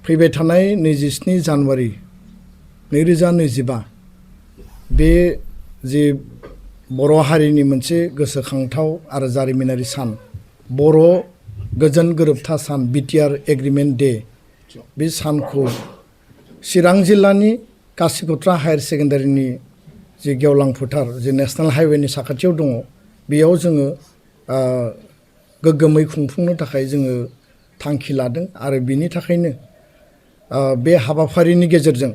फैबाय थानाय 27 जानुवारि 2025 बे जे बर' हारिनि मोनसे गोसोखांथाव आरो जारिमिनारि सान बर' गोजोन गोरोबथा सान बिटिआर एग्रिमेन्ट डे बे सानखौ चिरां जिल्लानि कासिकत्रा हायार सेकेन्डारिनि जे गेवलां फोथार जे नेशनेल हाइवेनि साखाथियाव दङ बेयाव जोङो गोग्गोमै खुंफुंनो थाखाय जोङो थांखि लादों आरो बिनि थाखायनो बे हाबाफारिनि गेजेरजों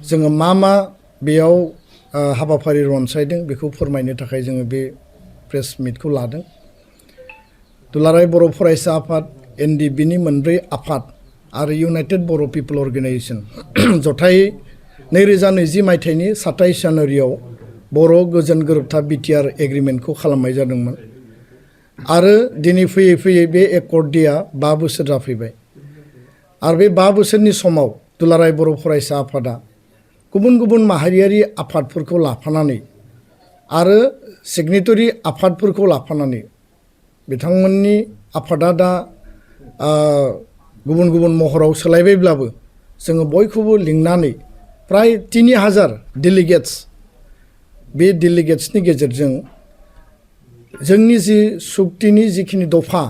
जोङो मा बेयाव हाबाफारि रनसायदों बेखौ फोरमायनो थाखाय जोङो बे प्रेस मिटखौ लादों। दुलाराय बर' फरायसा आफाद एनडिबिनि मोनब्रै आफाद आरो इउनाइटेड बर' पिपल अर्गेनाइजेसन जथायै 2020 मायथाइनि 27 जानुवारियाव बर' गोजोन गोरोबथा बिटिआर एग्रिमेन्टखौ खालामनाय जादोंमोन आरो दिनै फैयै फैयै बे एकर्ड डेआ 5 बोसोर जाफैबाय आरो बे 5 बोसोरनि समाव दुलाराय बर' फरायसा आफादा गुबुन गुबुन माहारियारि आफादफोरखौ लाफानानै आरो सिगनेटरि आफादफोरखौ लाफानानै बिथांमोननि आफादा दा गुबुन गुबुन महराव सोलायबायब्लाबो जोङो बयखौबो लिंनानै प्राय 3000 डेलिगेट्स बे डेलिगेट्सनि गेजेरजों जोंनि जि सुक्तिनि जिखिनि दफा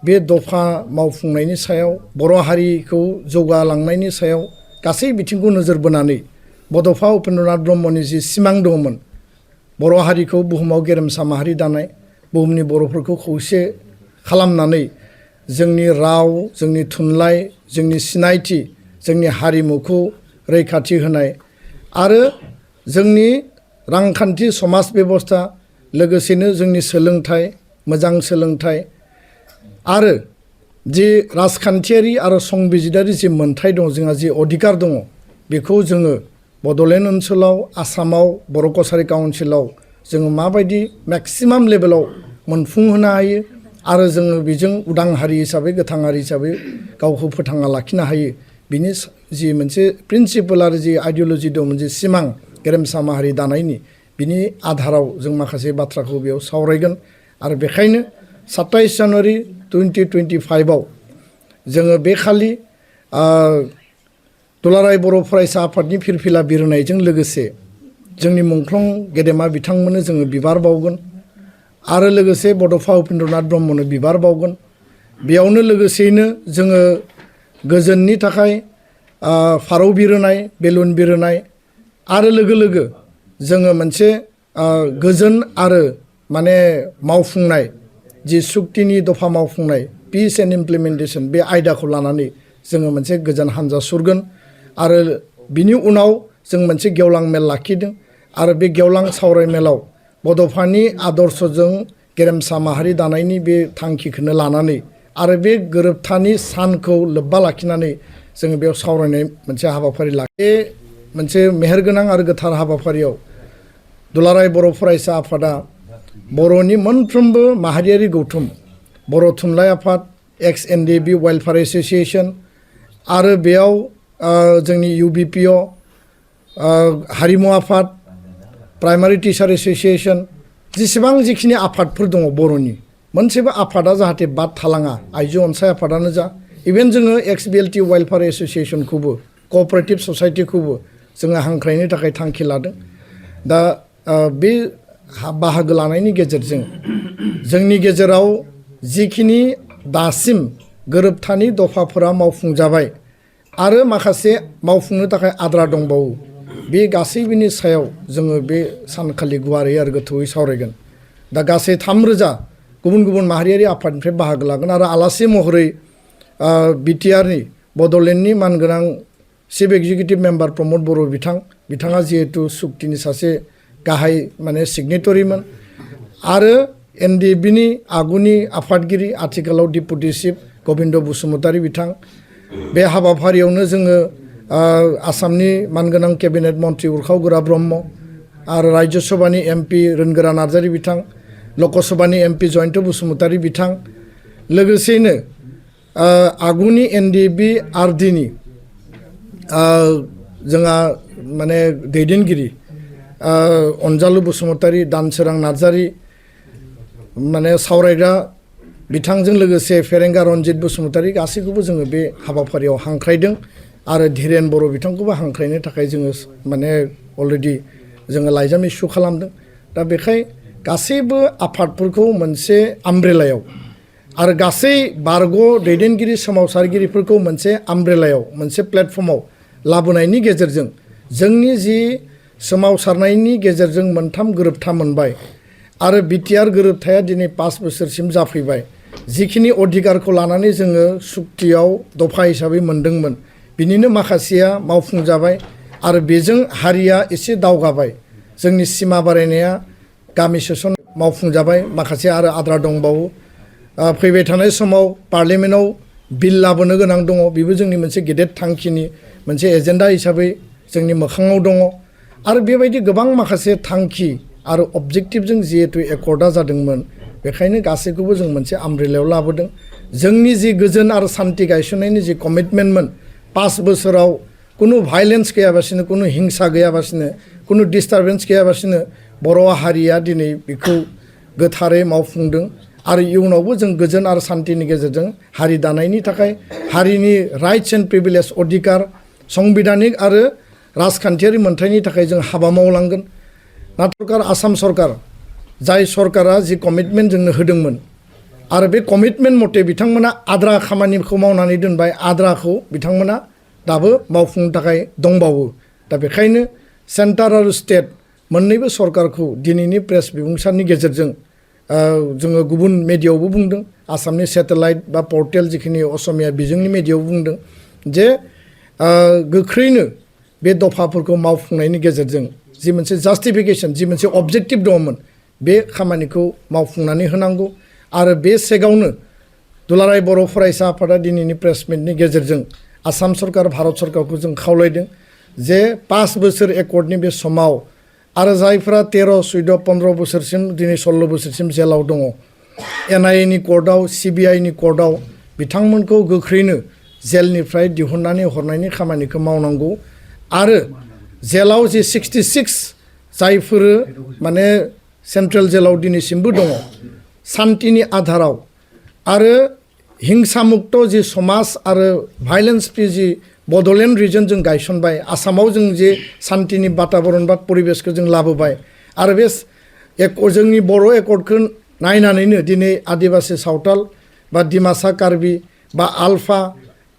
बे दफा मावफुंनायनि सायाव बर' हारिखौ जौगालांनायनि सायाव गासै बिथिंखौ नोजोर बोनानै बड'फा उपेन्द्रनाथ ब्रह्मनि जि सिमां दंमोन बर' हारिखौ बुहुमाव गेरेमसा माहारि दानाय बुहुमनि बर'फोरखौ खौसे खालामनानै जोंनि राव जोंनि थुनलाइ जोंनि सिनायथि जोंनि हारिमुखौ रैखाथि होनाय आरो जोंनि रांखान्थि समाज बेबस्था लोगोसेनो जोंनि सोलोंथाइ मोजां सोलोंथाइ आरो जि राजखान्थियारि आरो संबिजिदारि जि मोनथाय दं जोंहा जि अधिकार दङ बेखौ जोङो बड'लेण्ड ओनसोलाव आसामाव बर' कसारि काउन्सिलाव जोङो माबायदि मेक्सिमाम लेभेलाव मोनफुंहोनो हायो आरो जोङो बेजों उदां हारि हिसाबै गोथां हारि हिसाबै गावखौ फोथांना लाखिनो हायो बिनि जि मोनसे प्रिन्सिपल आरो जि आइडिअल'जि दं मोनसे सिमां गेरेमसा माहारि दानायनि बिनि आधाराव जों माखासे बाथ्राखौ बेयाव सावरायगोन आरो बेखायनो 27 जानुवारि 2025आव जोङो बे खालि दुलाराय बर' फरायसा आफादनि फिरफिला बिरहोनायजों लोगोसे जोंनि मुंख्लं गेदेमा बिथांमोननो जोङो बिबार बावगोन आरो लोगोसे बड'फा उपेन्द्रनाथ ब्रह्मनो बिबार बावगोन बेयावनो लोगोसेयैनो जोङो गोजोननि थाखाय फारौ बिरहोनाय बेलुन बिरहोनाय आरो लोगो लोगो जोङो मोनसे गोजोन आरो माने मावफुंनाय जि सुक्तिनि दफा मावफुंनाय पिस एन्ड इमप्लिमेन्टेसन बे आयदाखौ लानानै जोङो मोनसे गोजोन हान्जा सुरगोन आरो बिनि उनाव जों मोनसे गेवलां मेल लाखिदों आरो बे गेवलां सावराय मेलाव बड'फानि आदर्शजों गेरेमसा माहारि दानायनि बे थांखिखौनो लानानै आरो बे गोरोबथानि सानखौ लोब्बा लाखिनानै जोङो बेयाव सावरायनाय मोनसे हाबाफारि लाखियो। मोनसे मेहेरगोनां आरो गोथार हाबाफारियाव दुलाराय बर' फरायसा आफादा बर'नि मोनफ्रोमबो माहारियारि गौथुम बर' थुनलाइ आफाद एक्स एनडिबि वेलफेयार एस'सिएसन आरो बेयाव जोंनि इउबिपिअ हारिमु आफाद प्राइमारि टिचार एस'सिएसन जेसेबां जिखिनि आफादफोर दङ बर'नि मोनसेबो आफादा जाहाथे बाद थालाङा आइजो अनसाय आफादानो जा इभेन जोङो एक्स बिएलटि वेलफेयार एस'सिएसनखौबो कअपारेटिभ ससाइटिखौबो जोङो हांख्रायनो थाखाय थांखि लादों। दा बे बाहागो लानायनि गेजेरजों जोंनि गेजेराव जिखिनि दासिम गोरोबथानि दफाफोरा मावफुंजाबाय आरो माखासे मावफुंनो थाखाय आद्रा दंबावो बे गासैबोनि सायाव जोङो बे सानखालि गुवारै आरो गोथौयै सावरायगोन। दा गासै 3000 गुबुन गुबुन माहारियारि आफादनिफ्राय बाहागो लागोन आरो आलासि महरै बिटिआरनि बड'लेण्डनि मानगोनां चिफ एक्जिकिउटिभ मेम्बार प्रमद बर' बिथाङा जिहेतु सुक्तिनि सासे गाहाय माने सिगनेटरिमोन आरो एनडिबिनि आगुनि आफादगिरि आथिखालाव डिपुटि चिफ गबिन्द बसुमतारी बिथां बे हाबाफारियावनो जोङो आसामनि मानगोनां केबिनेट मन्त्रि उरखाव गोरा ब्रह्म आरो राज्य सभानि एमपि रोनगोरा नार्जारी बिथां लकसभानि एमपि जयन्त बसुमतारी बिथां लोगोसेयैनो आगुनि एनडिबि आरडिनि जोंहा माने दैदेनगिरि अनजालु बसुमतारी दानसोरां नार्जारी माने सावरायग्रा बिथांजों लोगोसे फेरेंगा रनजित बसुमतारी गासैखौबो जोङो बे हाबाफारियाव हांख्रायदों आरो धीरेन बर' बिथांखौबो हांख्रायनो थाखाय जोङो माने अलरेडि जोङो लाइजाम इस्यु खालामदों दा बेखाय गासैबो आफादफोरखौ मोनसे आमब्रेलायाव आरो गासै बारग' दैदेनगिरि सोमावसारगिरिफोरखौ मोनसे आमब्रेलायाव मोनसे प्लेटफर्माव लाबोनायनि गेजेरजों जोंनि जि सोमावसारनायनि गेजेरजों मोनथाम गोरोबथा मोनबाय आरो बिटिआर गोरोबथाया दिनै 5 बोसोरसिम जाफैबाय जिखिनि अधिकारखौ लानानै जोङो सुक्तियाव दफा हिसाबै मोनदोंमोन बिनिनो माखासेया मावफुंजाबाय आरो बेजों हारिया एसे दावगाबाय जोंनि सिमा बारायनाया गामि सोसन मावफुंजाबाय माखासे आरो आद्रा दंबावो फैबाय थानाय समाव पार्लियामेन्टआव बिल लाबोनो गोनां दङ बेबो जोंनि मोनसे गेदेर थांखिनि मोनसे एजेन्डा हिसाबै जोंनि मोखाङाव दङ आरो बेबायदि गोबां माखासे थांखि आरो अबजेक्टिभजों जिहेतु एकर्डा जादोंमोन बेखायनो गासैखौबो जों मोनसे आमब्रेलायाव लाबोदों जोंनि जि गोजोन आरो सान्थि गायसननायनि जि कमिटमेन्टमोन 5 बोसोराव कुनु भाइलेन्स गैयाबासिनो कुनु हिंसा गैयाबासिनो कुनु डिस्टारबेन्स गैयाबासिनो बर' हारिया दिनै बेखौ गोथारै मावफुंदों आरो इयुनावबो जों गोजोन आरो सान्थिनि गेजेरजों हारि दानायनि थाखाय हारिनि राइट्स एन्ड प्रिभिलेज अधिकार संबिधानिक आरो राजखान्थियारि मोनथायनि थाखाय जों हाबा मावलांगोन नाथाय आसाम सरकार जाय सरकारा जि कमिटमेन्ट जोंनो होदोंमोन आरो बे कमिटमेन्ट मथे बिथांमोना आद्रा खामानिखौ मावनानै दोनबाय आद्राखौ बिथांमोना दाबो मावफुंनो थाखाय दंबावो दा बेखायनो सेन्टार आरो स्टेट मोननैबो सरकारखौ दिनैनि प्रेस बिबुंसारनि गेजेरजों जोङो गुबुन मेडियायावबो बुंदों आसामनि सेटेलाइट बा पर्टेल जिखिनि असमिया बिजोंनि मेडियायाव बुंदों जे गोख्रैनो बे दफाफोरखौ मावफुंनायनि गेजेरजों जि मोनसे जास्टिफिकेसन जि मोनसे अबजेक्टिभ दङमोन बे खामानिखौ मावफुंनानै होनांगौ आरो बे सेगावनो दुलाराय बर' फरायसा आफादा दिनैनि प्रेस मिटनि गेजेरजों आसाम सरकार भारत सरकारखौ जों खावलायदों जे 5 बोसोर एकर्डनि बे समाव आरो जायफ्रा 13, 14, 15 बोसोरसिम दिनै 16 बोसोरसिम जेलाव दङ NIA कर्टआव CBI कर्टआव बिथांमोनखौ गोख्रैनो जेलनिफ्राय दिहुननानै हरनायनि खामानिखौ मावनांगौ आरो जेलाव जे 66 जायफोर माने सेन्ट्रेल जेलाव दिनैसिमबो दङ सान्थिनि आधाराव आरो हिंसा मुक्त जि समाज आरो भाइलेन्स फ्रि जि बड'लेण्ड रिजन जों गायसनबाय आसामाव जों जे सान्थिनि बाताबरन बा परिबेसखौ जों लाबोबाय आरो बे जोंनि बर' एकर्डखौ नायनानैनो दिनै आदिबासि सावताल बा डिमासा कार्बि बा आलफा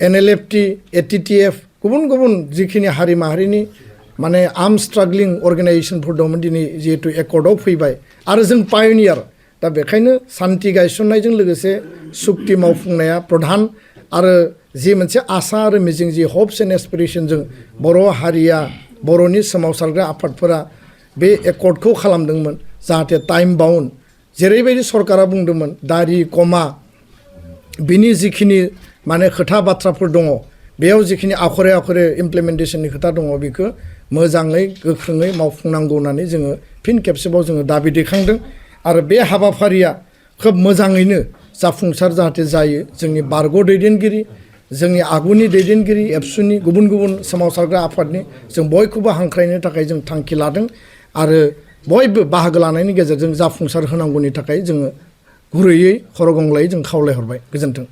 NLFT ATTF गुबुन गुबुन जिखिनि हारि माहारिनि माने आर्म स्ट्रागलिं अर्गेनाइजेसनफोर दंमोन दिनै जिहेतु एकर्डआव फैबाय आरो जों पायनियार दा बेखायनो सान्थि गायसननायजों लोगोसे सुक्ति मावफुंनाया प्रधान आरो जि मोनसे आसा आरो मिजिं जि हप्स एन्ड एसपिरेसनजों बर' हारिया बर'नि सोमावसारग्रा आफादफोरा बे एकर्डखौ खालामदोंमोन जाहाथे टाइम बाउन्ड जेरैबायदि सरकारा बुंदोंमोन दारि कमा बिनि जिखिनि माने खोथा बाथ्राफोर दङ बेयाव जिखिनि आखरे आखरे इमप्लिमेन्टेसननि खोथा दङ बेखौ मोजाङै गोख्रोङै मावफुंनांगौ होननानै जोङो फिन खेबसेबाव जोङो दाबि दैखांदों आरो बे हाबाफारिया खोब मोजाङैनो जाफुंसार जाहाथे जायो जोंनि बारग' दैदेनगिरि जोंनि आगुनि दैदेनगिरि एबसुनि गुबुन गुबुन सोमावसारग्रा आफादनि जों बयखौबो हांख्रायनो थाखाय जों थांखि लादों आरो बयबो बाहागो लानायनि गेजेरजों जाफुंसार होनांगौनि थाखाय जोङो गुरैयै खर' गंग्लायै जों खावलायहरबाय गोजोन्थों।